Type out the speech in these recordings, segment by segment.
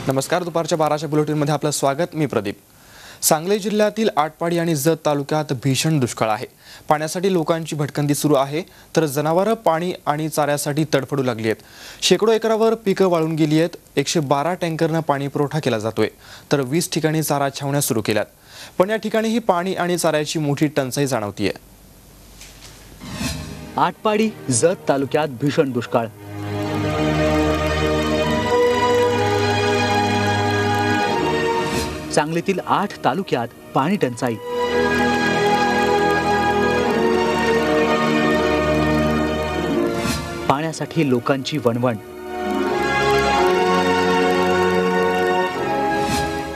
नमस्कार, दुपारच्या 12च्या बुलेटिनमध्ये आपलं स्वागत. मी प्रदीप. सांगली जिल्ह्यातील आटपाडी आणि जत तालुक्यात भीषण दुष्काळ आहे. पाण्यासाठी लोकांची भटकंती सुरू आहे, तर जनावरं पाणी आणि चाऱ्यासाठी तडफडू लागली आहेत. शेकडो एकरावर पिकं वाळून गेली आहेत. 112 टँकरनं पाणी पुरवठा केला जातोय, तर 20 ठिकाणी चारा छावण्या सुरू केल्यात. पण या ठिकाणीही पाणी आणि चाऱ्याची मोठी टंचाई जाणवतीये. आटपाडी जत तालुक्यात भीषण दुष्काळ. सांगलीतील 8 तालुक्यात पाणी टंचाई. पाण्यासाठी लोकांची वणवण.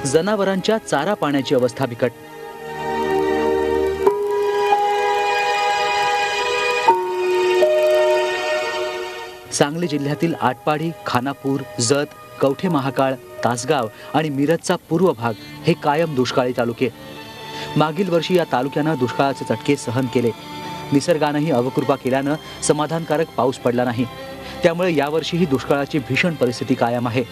जनावरांच्या चारा पाण्याची अवस्था बिकट. सांगली जिल्ह्यातील आटपाडी, खानापूर, जत, कवठे महाकाळ, तासगाव आणि मिरजचा पूर्व भाग हे कायम दुष्काळी तालुके. मागील वर्षी या तालुक्यानं दुष्काळाचे चटके सहन केले. निसर्गानंही अवकृपा केल्यानं समाधानकारक पाऊस पडला नाही. त्यामुळे यावर्षीही दुष्काळाची भीषण परिस्थिती कायम आहे.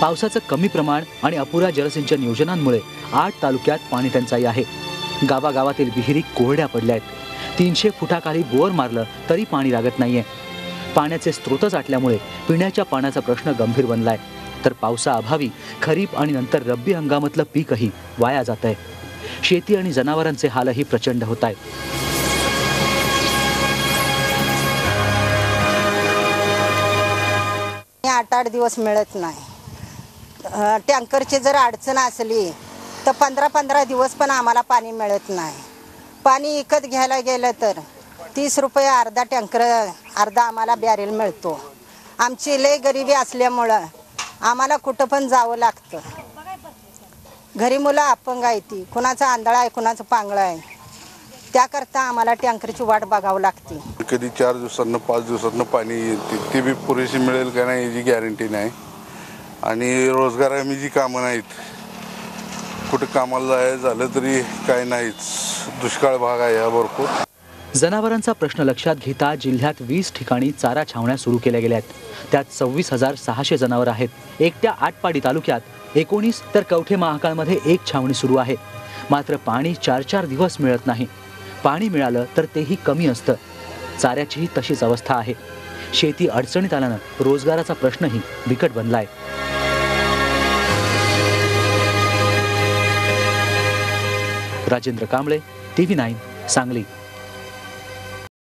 पावसाचं कमी प्रमाण आणि अपुऱ्या जलसिंचन योजनांमुळे 8 तालुक्यात पाणी टंचाई आहे. गावागावातील विहिरी कोरड्या पडल्या आहेत. 300 फुटाखाली बोअर मारलं तरी पाणी लागत नाहीये. पाण्याचे स्रोतच आटल्यामुळे पिण्याच्या पाण्याचा प्रश्न गंभीर बनलाय. तर पावसाअभावी खरीप आणि नंतर रब्बी हंगामातलं पीकही वाया जात आहे. शेती आणि जनावरांचे हालही प्रचंड होत आहेत. आठ दिवस मिळत नाही. टँकरची जर अडचण असली तर 15-15 दिवस पण आम्हाला पाणी मिळत नाही. पाणी विकत घ्यायला गेलं तर 30 रुपये अर्धा टँकर, अर्धा आम्हाला बॅरेल मिळतो. आमची लय गरिबी असल्यामुळं आम्हाला कुठं पण जावं लागतं. घरी मुलं अपंग आहे, ती कुणाचा आंधळा आहे, कुणाचं पांगळं आहे. त्याकरता आम्हाला टँकरची वाट बघावं लागते. कधी 4 दिवसांना 5 दिवसांना पाणी येते, ती बी पुरेशी मिळेल का नाही याची गॅरंटी नाही. आणि रोजगारामी जी कामं नाहीत, कुठे कामाला जायचं झालं तरी काय नाहीच. दुष्काळ भाग आहे हा भरपूर. जनावरांचा प्रश्न लक्षात घेता जिल्ह्यात 20 ठिकाणी चारा छावण्या सुरू केल्या गेल्या आहेत. त्यात 26,600 जनावर आहेत. एकट्या आटपाडी तालुक्यात 19 तर कवठे महाकाळमध्ये 1 छावणी सुरू आहे. मात्र पाणी 4-4 दिवस मिळत नाही. पाणी मिळालं तर तेही कमी असतं. चाऱ्याचीही तशीच अवस्था आहे. शेती अडचणीत आल्यानं रोजगाराचा प्रश्नही बिकट बनलाय. राजेंद्र कांबळे, TV9, सांगली.